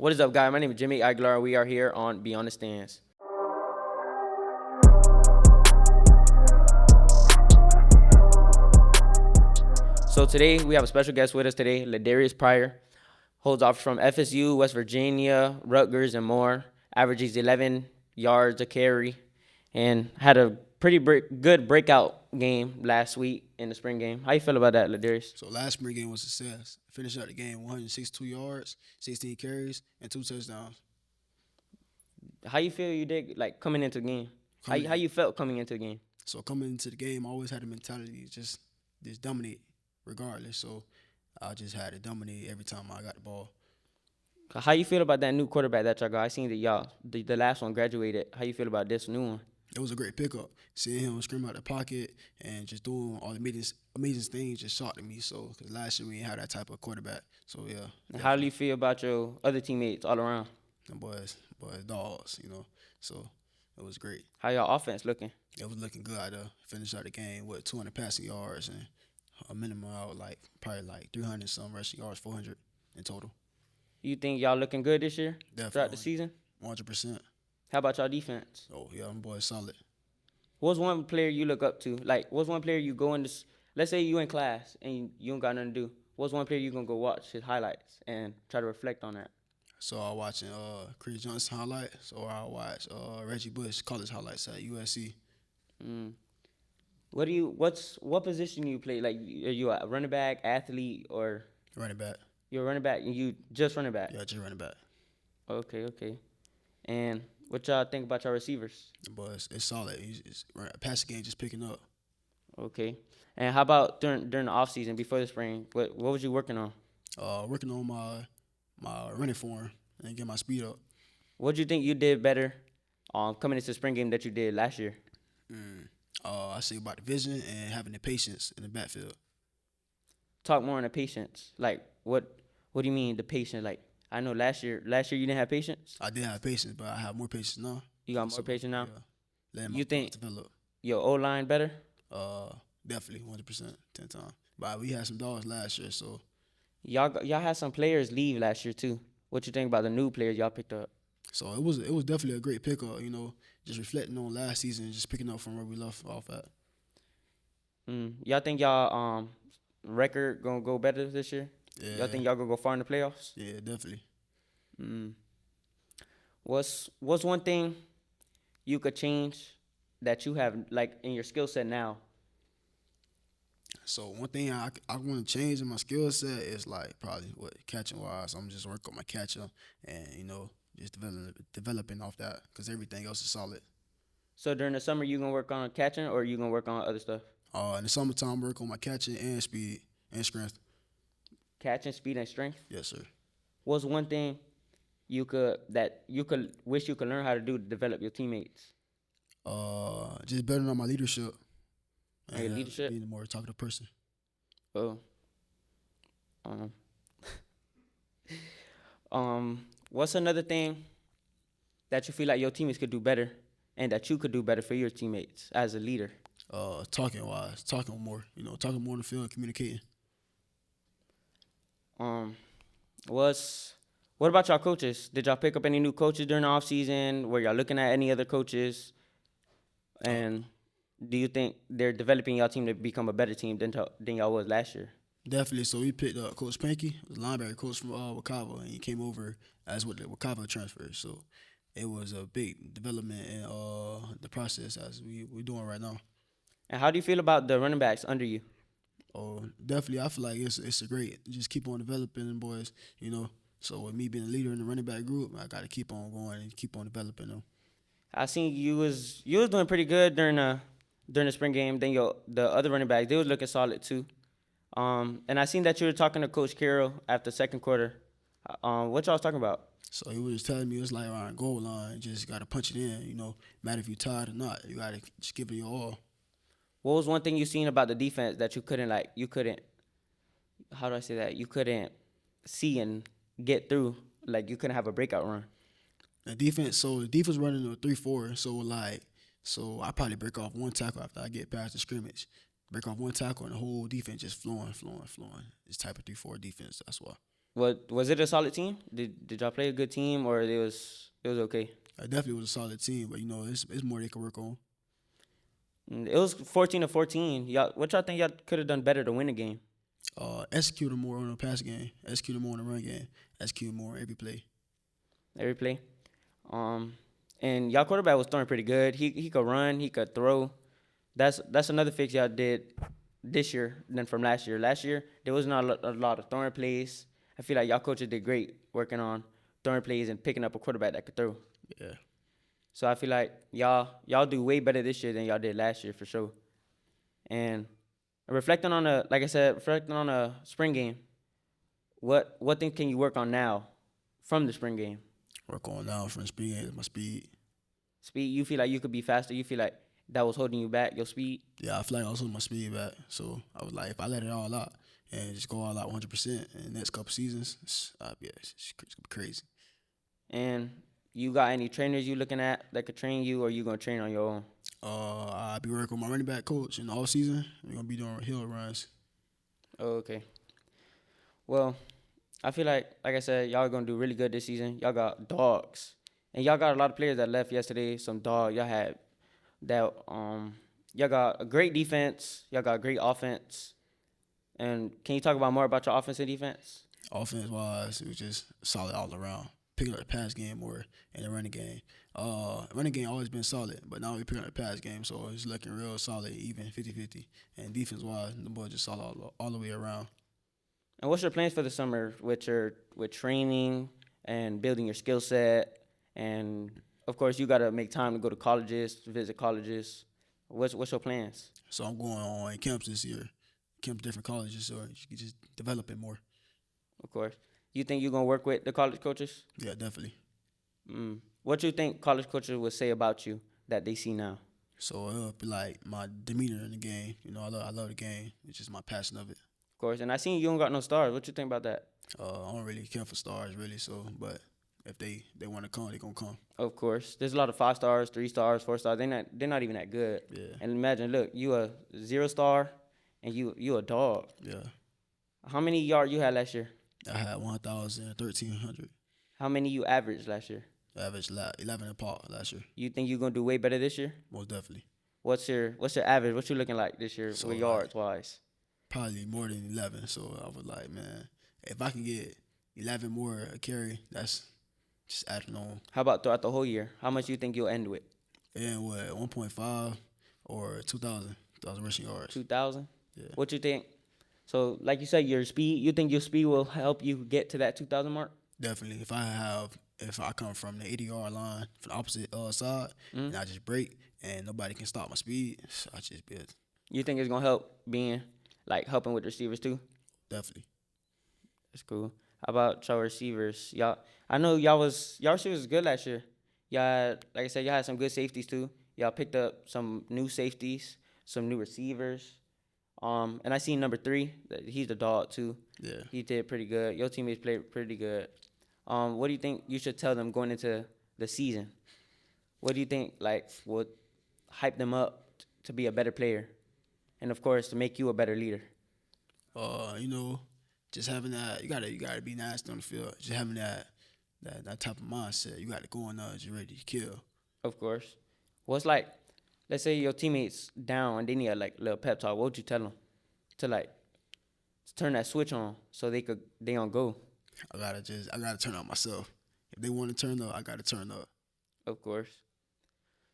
What is up, guys? My name is Jimmy Aguilar. We are here on Beyond the Stands. So today we have a special guest with us today, Pryor. Holds offers from FSU, West Virginia, Rutgers, and more. Averages 11 yards a carry, and had a pretty good breakout game last week in the spring game. How you feel about that, Ladarius? So last spring game was a success. Finished out the game 162 yards, 16 carries, and 2 touchdowns. How you feel you did like coming into the game? How you felt coming into the game? So coming into the game, I always had the mentality just dominate regardless. So I just had to dominate every time I got the ball. How you feel about that new quarterback that y'all got? I seen that the last one graduated. How you feel about this new one? It was a great pickup. Seeing him scream out the pocket and just doing all the amazing things just shocked me. So, because last year we didn't have that type of quarterback. So, yeah. And how do you feel about your other teammates all around? Them boys, dogs. So, it was great. How y'all offense looking? It was looking good. I finished out the game with 200 passing yards and a minimum out probably 300 some rushing yards, 400 in total. You think y'all looking good this year? Definitely. Throughout the season? 100%. How about y'all defense? Oh, yeah, them boys solid. What's one player you look up to? Like, what's one player you go into? Let's say you in class and you don't got nothing to do. What's one player you gonna go watch his highlights and try to reflect on that? So I watching Chris Johnson highlights, or I watch Reggie Bush college highlights at USC. What position you play? Like, are you a running back, athlete, or Running back. you're a running back and you just running back? Yeah, just running back. Okay. And what y'all think about your receivers? But it's solid. It's passing game just picking up. Okay. And how about during the off season before the spring? What was you working on? Working on my running form and get my speed up. What do you think you did better coming into the spring game that you did last year? I say about the vision and having the patience in the backfield. Talk more on the patience. Like, what do you mean the patience? Like, I know last year you didn't have patience. I did have patience, but I have more patience now. You got more patience now. Yeah. Letting You think develop? your O line better? Definitely 100%, 10 times. But we had some dogs last year, so Y'all had some players leave last year too. What you think about the new players y'all picked up? so it was definitely a great pickup. Just reflecting on last season, just picking up from where we left off at. Y'all think y'all record gonna go better this year? Yeah. Y'all think y'all gonna go far in the playoffs? Yeah, definitely. What's one thing you could change that you have like in your skill set now? So one thing I want to change in my skill set is probably catching wise. I'm just working on my catcher and just developing off that because everything else is solid. So during the summer you gonna work on catching or you gonna work on other stuff? In the summertime, work on my catching and speed and strength. Catching, speed, and strength. Yes, sir. What's one thing you could wish you could learn how to do to develop your teammates? Just better on my leadership. Your leadership? Being a more talkative person. Oh. What's another thing that you feel like your teammates could do better and that you could do better for your teammates as a leader? Talking wise, talking more. Talking more in the field, communicating. What about y'all coaches? Did y'all pick up any new coaches during the off season? Were y'all looking at any other coaches? And do you think they're developing y'all team to become a better team than y'all was last year? Definitely. So we picked up Coach Panky, the linebacker coach from Wakava, and he came over as with the Wakava transfer. So it was a big development in the process as we're doing right now. And how do you feel about the running backs under you? Oh, definitely. I feel like it's a great. Just keep on developing them boys. So with me being a leader in the running back group, I got to keep on going and keep on developing them. I seen you was doing pretty good during the spring game. Then the other running backs, they was looking solid too. And I seen that you were talking to Coach Carroll after second quarter. What y'all was talking about? So he was telling me it's like around goal line, just got to punch it in. Matter if you're tired or not, you got to just give it your all. What was one thing you seen about the defense that you couldn't how do I say that? You couldn't see and get through, like you couldn't have a breakout run? The defense running a 3-4, so I probably break off one tackle after I get past the scrimmage. Break off one tackle and the whole defense just flowing. This type of 3-4 defense, that's why. What was it a solid team? Did y'all play a good team or it was okay? I definitely was a solid team, but it's more they could work on. It was 14-14. What y'all think y'all could have done better to win the game? Executing more on the pass game, executing more on the run game, executing more on every play. Every play. Um, and y'all quarterback was throwing pretty good. He could run, he could throw. That's another fix y'all did this year than from last year. Last year there was not a lot of throwing plays. I feel like y'all coaches did great working on throwing plays and picking up a quarterback that could throw. Yeah. So I feel like y'all do way better this year than y'all did last year for sure. And reflecting on the like I said, reflecting on the spring game, what things can you work on now from the spring game? Work on now from speed, my speed. Speed, you feel like you could be faster. You feel like that was holding you back, your speed. Yeah, I feel like I was holding my speed back. So I was like, if I let it all out and just go all out 100% in the next couple seasons, it's gonna be crazy. And you got any trainers you looking at that could train you, or you gonna train on your own? I'll be working with my running back coach in the off season. We're gonna be doing hill runs. Oh, okay. Well, I feel like I said, y'all gonna do really good this season. Y'all got dogs, and y'all got a lot of players that left yesterday. Some dog. Y'all had that. Y'all got a great defense. Y'all got a great offense. And can you talk about more about your offense and defense? Offense wise, it was just solid all around. Picking up the pass game more and the running game. Running game always been solid, but now we picking up the pass game, so it's looking real solid, even 50-50. And defense wise, the boys just solid all the way around. And what's your plans for the summer with training and building your skill set? And of course, you gotta make time to go to colleges, to visit colleges. What's your plans? So I'm going on camps this year, camps different colleges, so you can just develop it more. Of course, you think you're gonna work with the college coaches? Yeah, definitely. What you think college coaches would say about you that they see now? So it'll be like my demeanor in the game. I love the game. It's just my passion of it. Of course, and I seen you don't got no stars. What you think about that? I don't really care for stars really. So, but if they want to come, they gonna come. Of course, there's a lot of 5 stars, 3 stars, 4 stars. They're not even that good. Yeah, And imagine, look, you a 0 star, and you a dog. yeah. How many yards you had last year? I had 1,000, 1,300. How many you averaged last year? Average 11 and part last year. You think you're gonna do way better this year? Most definitely. What's your average? What you looking like this year So with like yards wise? probably more than 11. So I was like, man, if I can get 11 more a carry, that's just adding on. How about throughout the whole year? How much you think you'll end with? And what 1.5 or 2,000 rushing yards. 2,000. Yeah, What you think? So like you said, your speed. You think your speed will help you get to that 2,000 mark? definitely. If I come from the 80-yard line from the opposite side and I just break and nobody can stop my speed, so I just be You think it's gonna help being like helping with receivers too? definitely. That's cool. How about your receivers? I know y'all receivers was good last year. Like I said, y'all had some good safeties too. Y'all picked up some new safeties, some new receivers. And I seen number 3. He's the dog too. Yeah. He did pretty good. Your teammates played pretty good. What do you think you should tell them going into the season? What do you think like would hype them up to be a better player, and of course to make you a better leader? You know, just having that you gotta be nasty on the field. Just having that type of mindset. You gotta go in there just ready to kill. Of course. What's like, let's say your teammates down and they need a like little pep talk. What would you tell them to like turn that switch on so they on go? I gotta turn up myself. If they want to turn up, I gotta turn up. Of course.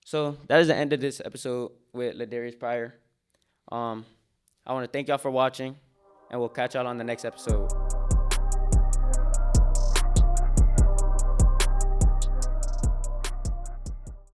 So that is the end of this episode with Ladarius Pryor. I want to thank y'all for watching, and we'll catch y'all on the next episode.